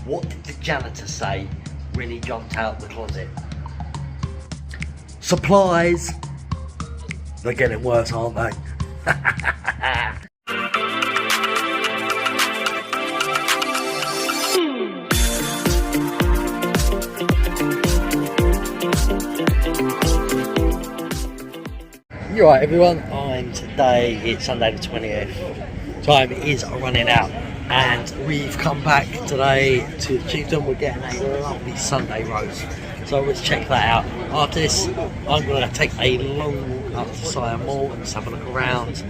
What did the janitor say when he jumped out the closet? Supplies! They're getting worse, aren't they? You're right everyone, today, it's Sunday the 20th, time is running out and we've come back today to Chieftain. We're getting a lovely Sunday roast, so let's check that out. After this I'm going to take a long walk up to Siam Mall and just have a look around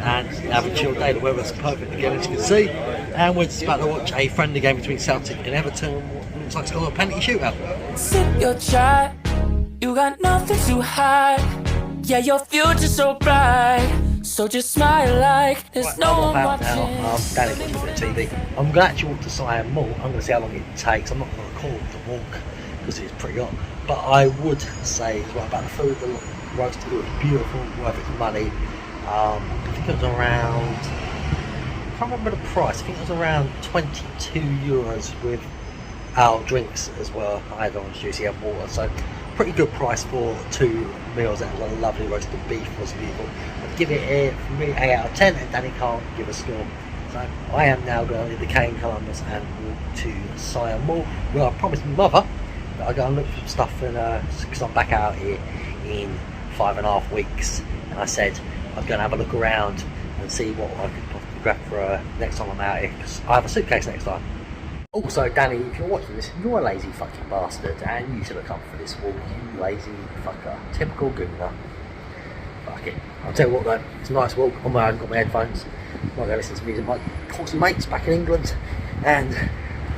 and have a chill day. The weather's perfect again, as you can see, and we're just about to watch a friendly game between Celtic and Everton. Looks like it's got a penalty shootout. Sip your chai, you got nothing to hide. Yeah, your future's so bright, so just smile like there's right, no one watching. Now, Danny's watching the TV. I'm going to actually walk to Siam Mall. I'm going to see how long it takes. I'm not going to record the walk because it's pretty hot. But I would say right about the food, the roast was beautiful, worth its money. I think it was around, I can't remember the price, I think it was around 22 euros with our drinks as well. I had orange juice, he had water, so pretty good price for 2 meals. That was a lovely roasted beef, was beautiful. I'd give it for me 8 out of 10, and Danny can't give a score. So I am now going to the Cane Columbus and walk to Siam Mall, where I promised my mother that I'd go and look for some stuff, because I'm back out here in 5.5 weeks, and I said I'd go and have a look around and see what I could possibly grab for next time I'm out here, because I have a suitcase next time. Also, Danny, if you're watching this, you're a lazy fucking bastard, and you should have come for this walk, you lazy fucker. Typical Gooner. Fuck it. I'll tell you what though, it's a nice walk. I haven't got my headphones. I'm not going to listen to music. Might talk to mates back in England, and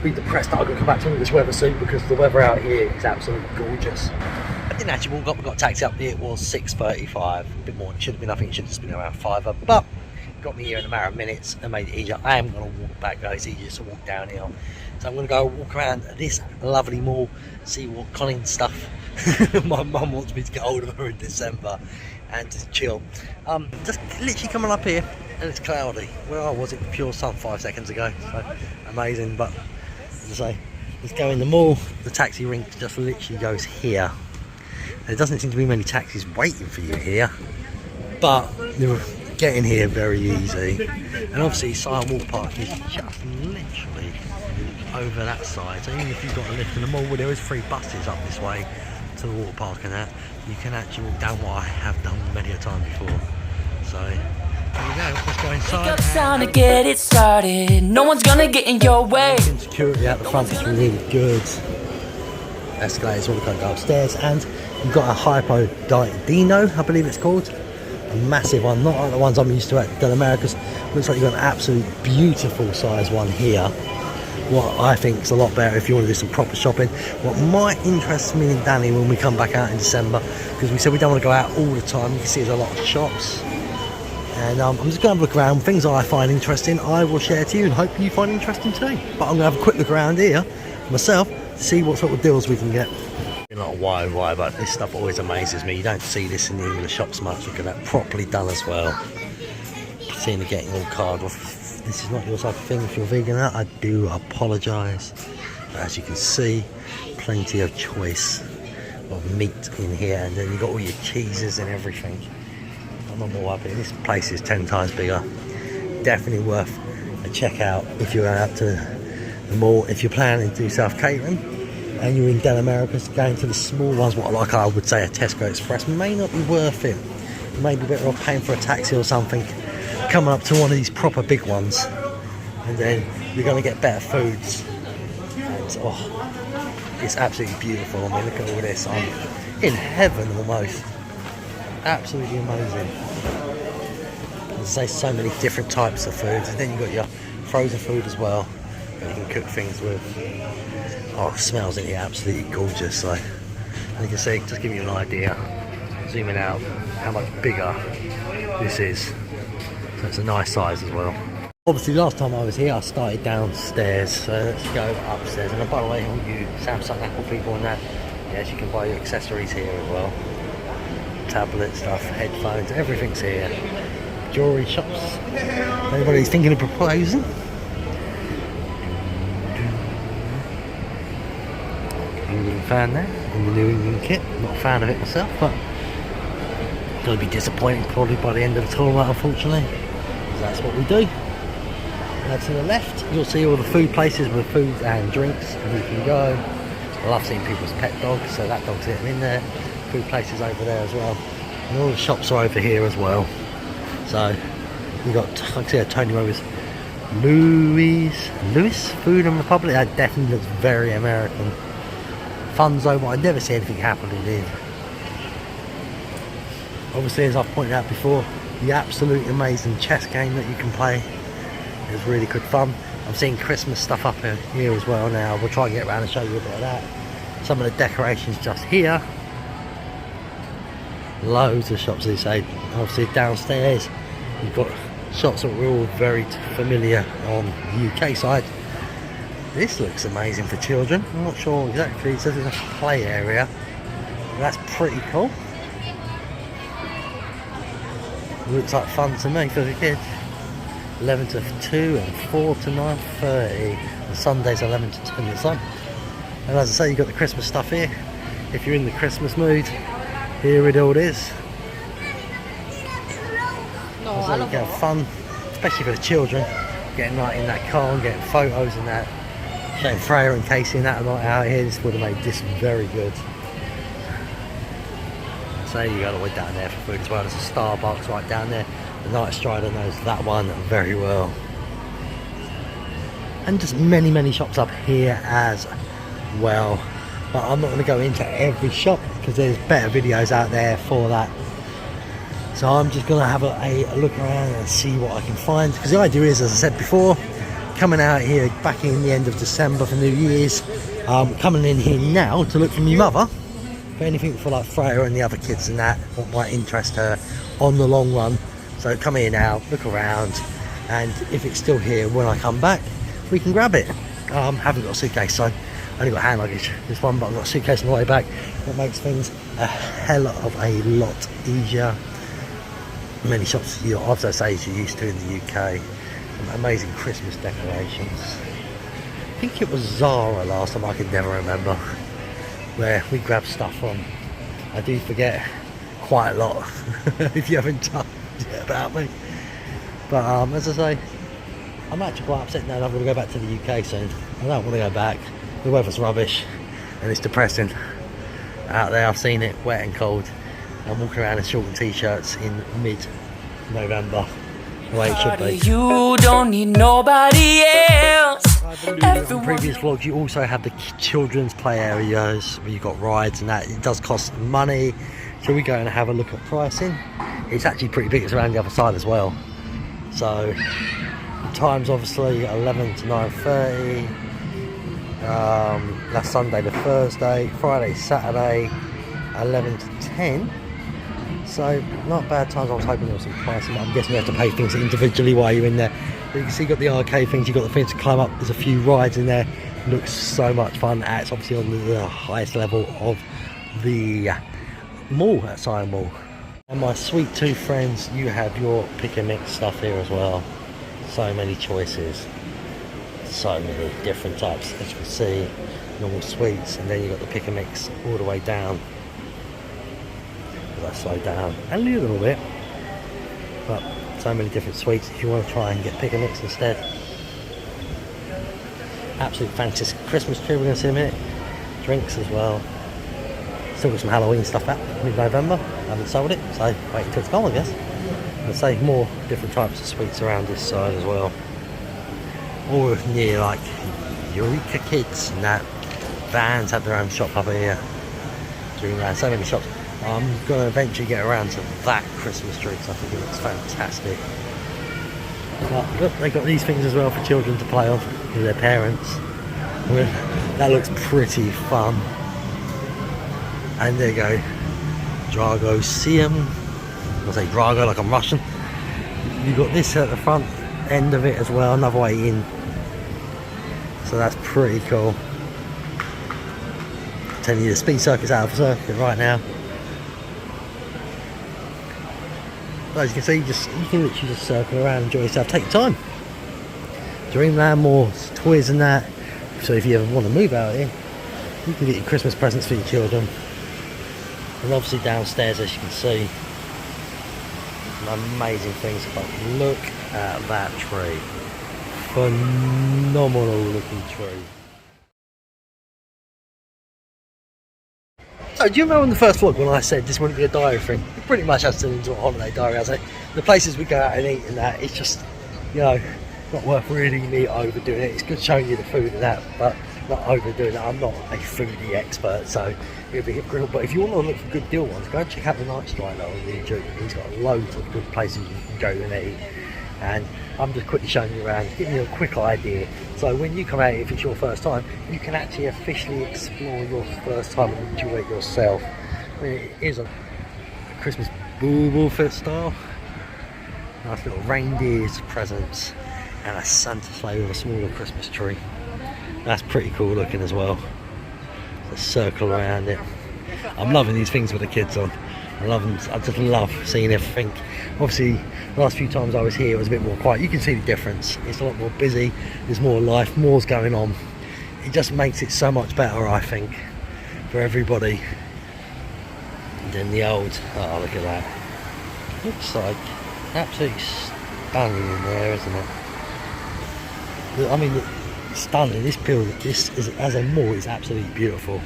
be depressed that I'm going to come back to English weather soon, because the weather out here is absolutely gorgeous. I didn't actually walk up, we got a taxi up here. It was 6:35, a bit more than it should have been. I think it should have just been around 5, but got me here in a matter of minutes and made it easier. I am going to walk back though, it's easier to walk down here. So I'm going to go walk around this lovely mall, see what Colin stuff my mum wants me to get hold of her in December, and just chill. Just literally coming up here and it's cloudy. Where I was, it was pure sun 5 seconds ago, so amazing. But as I say, let's go in the mall. The taxi rank just literally goes here. There doesn't seem to be many taxis waiting for you here, but you're getting here very easy. And obviously Siam Mall Park is just literally over that side, so even if you've got a lift in the mall, where there is free buses up this way to the water park and that, you can actually walk down, what I have done many a time before. So there you go, let's go inside. Time to get it started, no one's gonna get in your way. Security out the front is really good. Escalators, all going to go upstairs, and you've got a Hypo Dino, I believe it's called. A massive one, not like the ones I'm used to at Del Americas. Looks like you've got an absolute beautiful size one here. What I think is a lot better if you want to do some proper shopping. What might interest me and Danny when we come back out in December, because we said we don't want to go out all the time. You can see there's a lot of shops, and I'm just going to look around. Things I find interesting I will share to you, and hope you find interesting too. But I'm going to have a quick look around here myself to see what sort of deals we can get. Not why, but this stuff always amazes me. You don't see this in the English shops much. Look at that, properly done as well. Seeing the getting all card off. This is not your type of thing. If you're vegan, I do apologise. But as you can see, plenty of choice of meat in here, and then you've got all your cheeses and everything. I'm not more happy. This place is 10 times bigger. Definitely worth a check out if you're going out to the mall. If you're planning to do self-catering and you're in Del Americas, going to the small ones, what like I would say a Tesco Express, may not be worth it. You may be better off paying for a taxi or something, coming up to one of these proper big ones, and then you're going to get better foods. And oh, it's absolutely beautiful. I mean, look at all this. I'm in heaven almost. Absolutely amazing. As I say, so many different types of foods, and then you've got your frozen food as well that you can cook things with. Oh, it smells in here absolutely gorgeous. So, and you can see, just give you an idea, zooming out, how much bigger this is. So it's a nice size as well. Obviously last time I was here I started downstairs, so let's go upstairs. And by the way, all you Samsung, Apple people and that, yes, you can buy your accessories here as well. Tablet stuff, headphones, everything's here. Jewellery shops. Anybody's thinking of proposing? England fan there in the New England kit. I'm not a fan of it myself, but going to be disappointing probably by the end of the tournament, unfortunately. So that's what we do. Now to the left, you'll see all the food places with food and drinks, and you can go. I love seeing people's pet dogs, so that dog's getting in there. Food places over there as well, and all the shops are over here as well. So you got, like I said, Tony Roberts, Louis Food and Republic. That definitely looks very American. Fun zone, but I never see anything happening in. Obviously, as I've pointed out before, the absolutely amazing chess game that you can play is really good fun. I'm seeing Christmas stuff up here as well now. We'll try and get around and show you a bit of that. Some of the decorations just here. Loads of shops, as I say. Obviously downstairs you've got shops that we're all very familiar on the UK side. This looks amazing for children. I'm not sure exactly. It says it's a play area. That's pretty cool. Looks like fun to me for the kids. 11 to 2 and 4 to 9:30. And Sundays 11 to 10 the sun. And as I say, you've got the Christmas stuff here. If you're in the Christmas mood, here it all is. So you can have fun, especially for the children, getting right in that car and getting photos and that. Showing Freya and Casey and that a night out here. This would have made this very good. So you go all the way down there for food as well. There's a Starbucks right down there. The Night Strider knows that one very well. And just many shops up here as well. But I'm not going to go into every shop because there's better videos out there for that. So I'm just going to have a look around and see what I can find. Because the idea is, as I said before, coming out here back in the end of December for New Year's. Coming in here now to look for my mother. For anything for like Freya and the other kids and that, what might interest her on the long run. So come here now, look around, and if it's still here when I come back, we can grab it. Haven't got a suitcase, so I only got hand luggage, this one, but I've got a suitcase on the way back. That makes things a hell of a lot easier. Many shops, as I say, as you're used to in the UK. Amazing Christmas decorations. I think it was Zara last time, I can never remember, where we grabbed stuff from. I do forget quite a lot if you haven't told about me. But as I say, I'm actually quite upset now that I'm going to go back to the UK soon. I don't want to go back. The weather's rubbish and it's depressing out there. I've seen it wet and cold. I'm walking around in short and t-shirts in mid-November, the way it should be. You don't need nobody else. In previous vlogs, you also have the children's play areas where you've got rides and that. It does cost money. So we go and have a look at pricing. It's actually pretty big. It's around the other side as well. So the times obviously 11 to 9:30. That's Sunday to Thursday. Friday, Saturday, 11 to 10. So not bad times. I was hoping there was some pricing. I'm guessing you have to pay things individually while you're in there. But you can see you've got the arcade things. You've got the things to climb up. There's a few rides in there. Looks so much fun. It's obviously on the highest level of the mall at Siam Mall. And my sweet tooth friends, you have your pick and mix stuff here as well. So many choices, so many different types, as you can see. Normal sweets, and then you've got the pick and mix all the way down. I slow down a little bit, but so many different sweets if you want to try and get pick and mix instead. Absolute fantastic Christmas tree we're going to see in a minute. Drinks as well. Still got some Halloween stuff out mid-November. Haven't sold it, so wait until it's gone, I guess. I'd say more different types of sweets around this side as well. All near like Eureka Kids and that. Vans have their own shop up here. Doing around so many shops. I'm going to eventually get around to that Christmas tree because I think it looks fantastic. But look, they've got these things as well for children to play on with their parents. That looks pretty fun. And there you go, Drago Siam. I'll say Drago like I'm Russian. You've got this at the front end of it as well, another way in. So that's pretty cool. I'm telling you, the speed circuit's out of circuit right now. But as you can see, you can literally just circle around and enjoy yourself. Take your time. Dreamland, more toys and that. So if you ever want to move out here, You can get your Christmas presents for your children. And obviously downstairs, as you can see, some amazing things. But look at that tree. Phenomenal looking tree. So do you remember in the first vlog when I said this wouldn't be a diary thing? It pretty much has turned into a holiday diary. I was like, the places we go out and eat and that, it's just, you know, not worth really me overdoing it. It's good showing you the food and that, but not overdoing it. I'm not a foodie expert, so it'll be hypocritical. But if you want to look for good deal ones, go and check out the Night Strider on YouTube. He's got loads of good places you can go and eat. And I'm just quickly showing you around, giving you a quick idea. So when you come out, if it's your first time, you can actually officially explore your first time and enjoy it yourself. I mean, it is a Christmas bauble style. Nice little reindeers, presents, and a Santa sleigh with a smaller Christmas tree. That's pretty cool looking as well. There's a circle around it. I'm loving these things with the kids on. I love them. I just love seeing everything. Obviously, the last few times I was here, it was a bit more quiet. You can see the difference. It's a lot more busy. There's more life. More's going on. It just makes it so much better, I think, for everybody than the old. Oh, look at that. Looks like absolutely stunning in there, isn't it? I mean, stunning. This building, as a mall, is absolutely beautiful.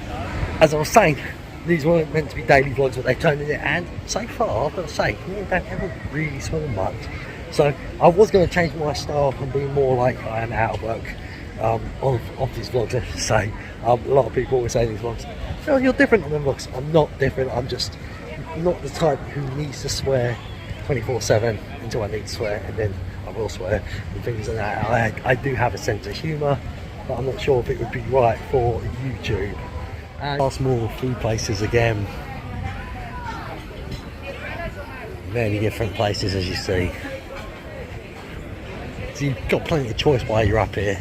As I was saying, these weren't meant to be daily vlogs, but they've turned into it, and so far, I've got to say, me and Dad haven't really smell much. So I was going to change my style and be more like I am out of work of these vlogs, I should say. A lot of people always say in these vlogs, oh, you're different on them vlogs. I'm not different, I'm just not the type who needs to swear 24/7 until I need to swear, and then I will swear and things like that. I do have a sense of humour, but I'm not sure if it would be right for YouTube. And our small food places again. Many different places, as you see. So you've got plenty of choice while you're up here.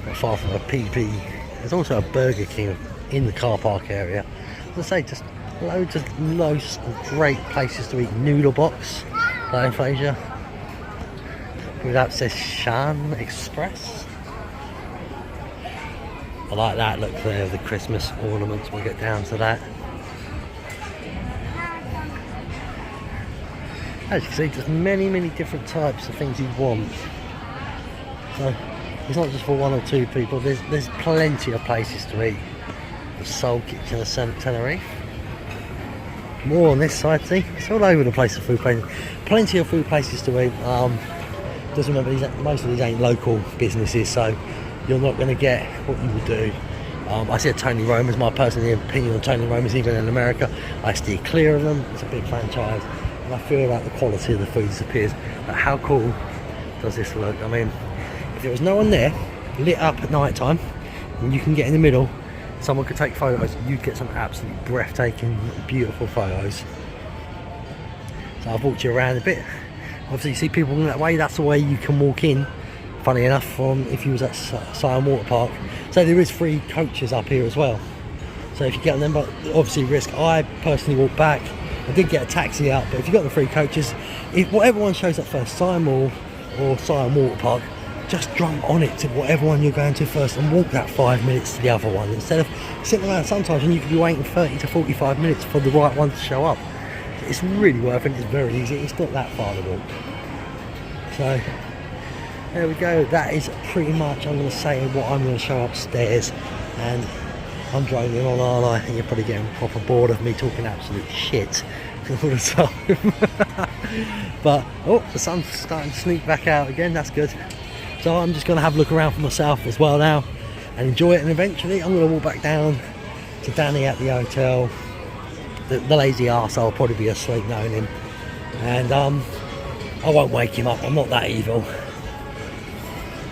Not far from a PP. There's also a Burger King in the car park area. As I say, just loads of great places to eat. Noodle box, like in Fraser. That says Siam Express. I like that look there, the Christmas ornaments. We'll get down to that. As you can see, just many different types of things you want. So it's not just for one or two people. There's plenty of places to eat. The Soul Kitchen of Tenerife. More on this side, see? It's all over the place of food places. Plenty of food places to eat. Just remember, most of these ain't local businesses, so you're not going to get what you would do. I see a Tony Roma's, my personal opinion on Tony Roma's, even in America. I steer clear of them. It's a big franchise, and I feel like the quality of the food disappears. But how cool does this look? I mean, if there was no one there, lit up at night time, and you can get in the middle, someone could take photos, you'd get some absolutely breathtaking, beautiful photos. So I've walked you around a bit. Obviously you see people going that way, that's the way you can walk in. Funny enough, from if you was at Siam Water Park. So there is free coaches up here as well. So if you get on them, but obviously risk. I personally walked back. I did get a taxi out, but if you got the free coaches, if whatever one shows up first, Siam Mall or Siam Water Park, just jump on it to whatever one you're going to first and walk that 5 minutes to the other one instead of sitting around sometimes and you could be waiting 30 to 45 minutes for the right one to show up. It's really worth it. It's very easy. It's not that far to walk. So there we go. That is pretty much, I'm going to say, what I'm going to show upstairs. And I'm droning on, aren't I? And you're probably getting proper bored of me talking absolute shit all the time. But oh, the sun's starting to sneak back out again. That's good. So I'm just going to have a look around for myself as well now and enjoy it. And eventually I'm going to walk back down to Danny at the hotel. The lazy arsehole will probably be asleep knowing him. And I won't wake him up. I'm not that evil.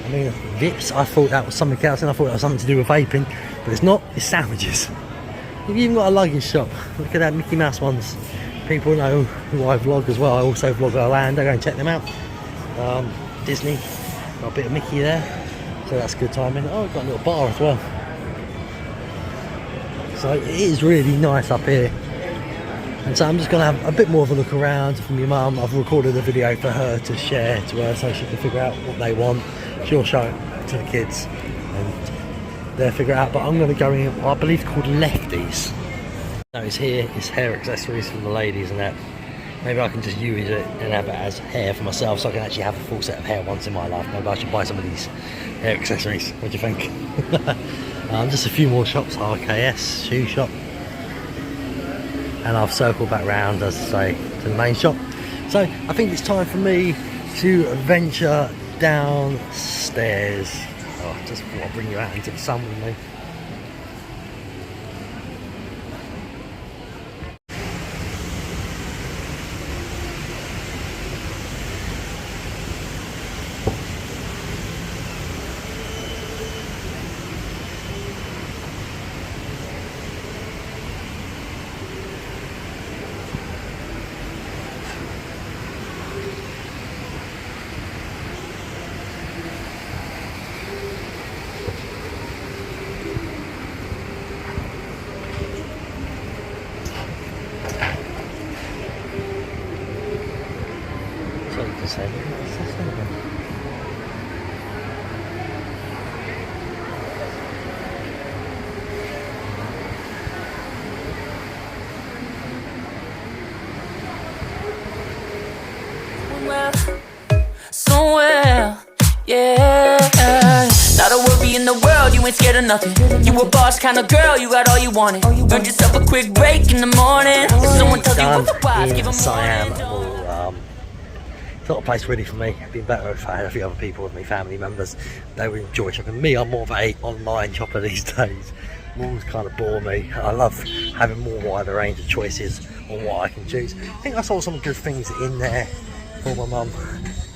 I mean, Vips, I thought that was something else, and I thought that was something to do with vaping, but it's not. It's sandwiches. You've even got a luggage shop. Look at that, Mickey Mouse ones. People know who I vlog as well. I also vlog Orlando. Go and check them out. Disney, got a bit of Mickey there, so that's good timing. Oh, we've got a little bar as well. So it is really nice up here. And so I'm just going to have a bit more of a look around from your mum. I've recorded a video for her to share to her so she can figure out what they want. She'll show it to the kids. And there, figure it out. But I'm going to go in, I believe it's called Lefties. Notice here is hair accessories for the ladies and that. Maybe I can just use it and have it as hair for myself, so I can actually have a full set of hair once in my life. Maybe I should buy some of these hair accessories. What do you think? Just a few more shops. RKS shoe shop, and I've circled back round, as I say, to the main shop. So I think it's time for me to venture downstairs. Oh, just thought I'd bring you out into the sun with me. Somewhere, yeah. Not a worry in the world, you ain't scared of nothing. You a boss kind of girl, you got all you wanted. Earned yourself a quick break in the morning. Someone tells you otherwise, give them Siam Mall. It's not a place really for me. It'd be better if I had a few other people with me, family members. They would enjoy shopping. Me, I'm more of a online shopper these days. Malls kind of bore me. I love having more wider range of choices on what I can choose. I think I saw some good things in there for my mum,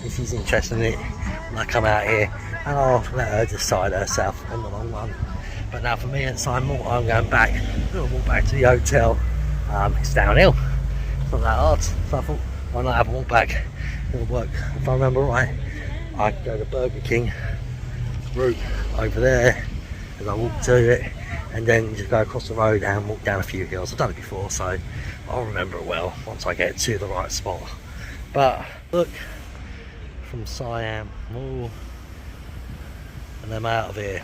if she's interested in it, when I come out here, and I'll let her decide herself on the long run. But now for me at Siam Mall, I'm going back. I'm going to walk back to the hotel. It's downhill. It's not that hard. So I thought, why not have a walk back? It'll work. If I remember right, I can go to Burger King route over there as I walk to it, and then just go across the road and walk down a few hills. I've done it before, so I'll remember it well once I get to the right spot. But look, from Siam Mall, and I'm out of here.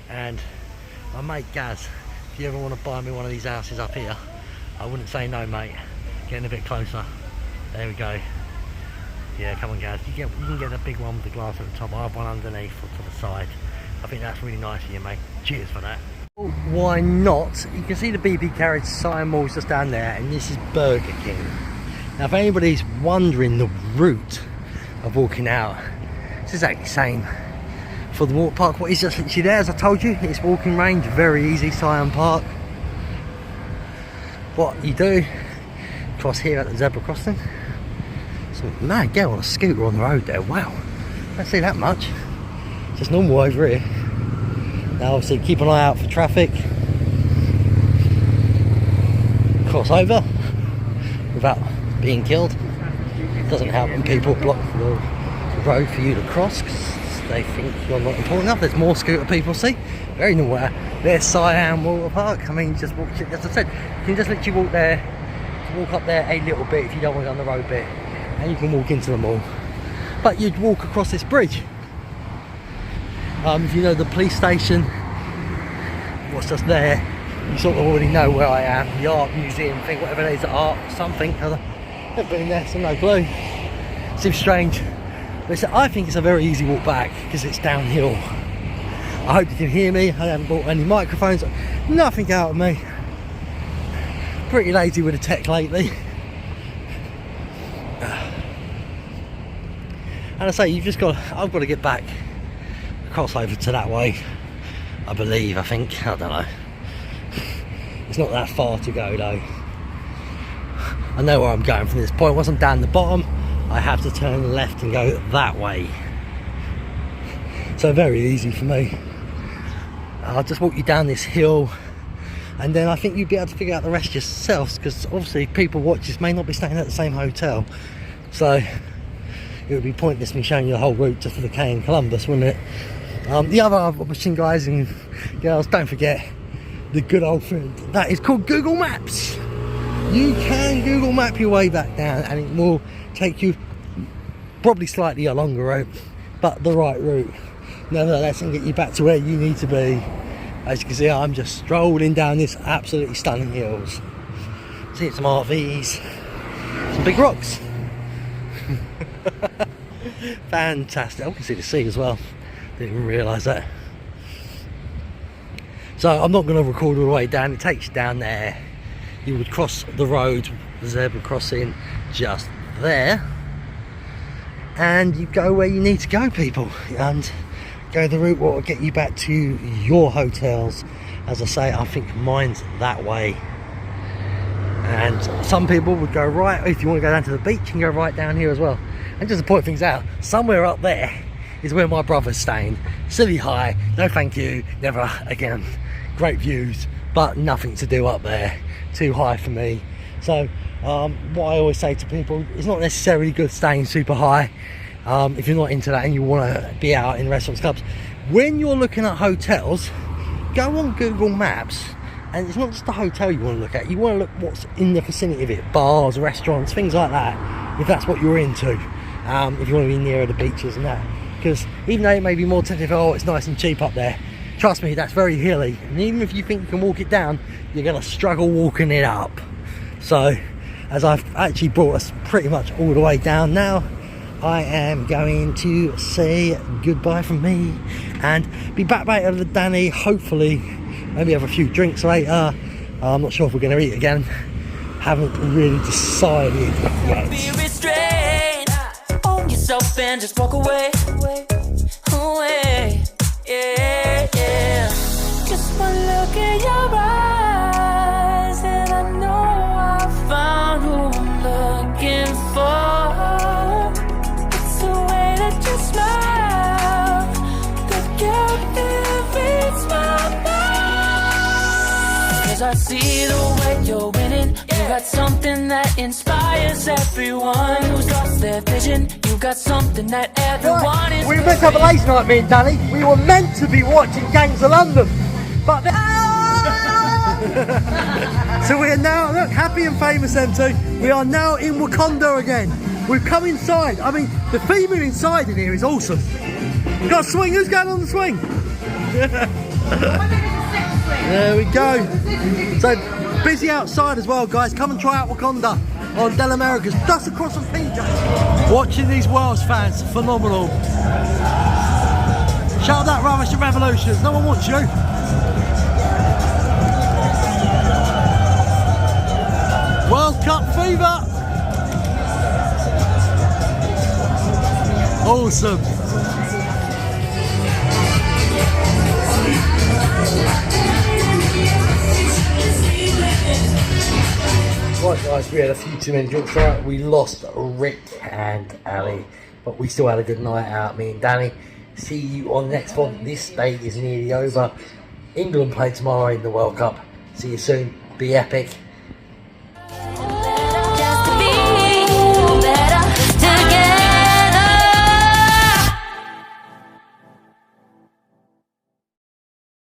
And my mate Gaz, if you ever want to buy me one of these houses up here, I wouldn't say no, mate. Getting a bit closer. There we go. Yeah, come on, Gaz. You can get a big one with the glass at the top. I have one underneath or to the side. I think that's really nice of you, mate. Cheers for that. Well, why not? You can see the BP carriage Siam Mall's just down there, and this is Burger King. Now, if anybody's wondering the route of walking out, it's exactly the same for the water park. What is just literally there, as I told you, it's walking range, very easy. Siam Park. What you do, cross here at the zebra crossing. So, man, get on a scooter on the road there. Wow, don't see that much. Just normal over here. Now, obviously, keep an eye out for traffic. Cross over without being killed. It doesn't help when people block the road for you to cross because they think you're not important enough. There's more scooter people, see? Very nowhere. There's Siam Water Park. I mean, just walk, as I said, you can just literally walk there, walk up there a little bit if you don't want to go on the road bit, and you can walk into the mall. But you'd walk across this bridge. If you know the police station, what's just there, you sort of already know where I am. The art museum thing, whatever it is, art something. I've never been there, so no clue. Seems strange. But I think it's a very easy walk back because it's downhill. I hope you can hear me. I haven't bought any microphones, nothing out of me. Pretty lazy with the tech lately. And I say, I've got to get back across over to that way, I believe, I think, I don't know. It's not that far to go though. I know where I'm going from this point. Once I'm down the bottom, I have to turn left and go that way. So very easy for me. I'll just walk you down this hill, and then I think you'd be able to figure out the rest yourselves, because obviously people watch this may not be staying at the same hotel, so it would be pointless me showing you the whole route just for the K in Columbus, wouldn't it? The other option, guys and girls, don't forget the good old thing that is called Google Maps. You can Google Map your way back down, and it will take you probably slightly a longer route, but the right route nevertheless, and get you back to where you need to be As you can see, I'm just strolling down this absolutely stunning hills. See some RVs, some big rocks. Fantastic. I can see the sea as well. Didn't even realise that. So I'm not going to record all the way down. It takes you down there. You would cross the road, the zebra crossing just there, and you go where you need to go, people, and go the route what will get you back to your hotels. As I say, I think mine's that way, and some people would go right. If you want to go down to the beach, you can go right down here as well. And just to point things out, somewhere up there is where my brother's staying. Silly high, no thank you, never again. Great views, but nothing to do up there. Too high for me. So what I always say to people, it's not necessarily good staying super high if you're not into that and you want to be out in restaurants, clubs. When you're looking at hotels, go on Google Maps, and it's not just the hotel you want to look at. You want to look what's in the vicinity of it, bars, restaurants, things like that, if that's what you're into. If you want to be nearer the beaches and that, because even though it may be more technical, oh, it's nice and cheap up there, trust me, that's very hilly, and even if you think you can walk it down, you're going to struggle walking it up. So as I've actually brought us pretty much all the way down now, I am going to say goodbye from me and be back later with Danny, hopefully maybe have a few drinks later. I'm not sure if we're going to eat again, haven't really decided yet. Yourself and just walk away, away, yeah, yeah. Just one look in your eyes and I know I found who I'm looking for. It's the way that you smile that captivates my mind. 'Cause I see the way you're winning. You got something that inspires everyone who's lost their vision. You got something that everyone is. We were meant to have a late night, me and Danny. We were meant to be watching Gangs of London, but so we are now, look, happy and famous M2. We are now in Wakanda again. We've come inside. I mean, the theming inside in here is awesome. We've got a swing. Who's going on the swing? There we go. So busy outside as well, guys. Come and try out Wakanda on Del Americas, just across from PJ. Watching these Wales fans, phenomenal. Shout out that rubbish at Revolutions. No one wants you. World Cup fever. Awesome. Right guys, we had a few too many drinks tonight. We lost Rick and Ali, but we still had a good night out, me and Danny. See you on the next one. This day is nearly over. England play tomorrow in the World Cup. See you soon. Be epic.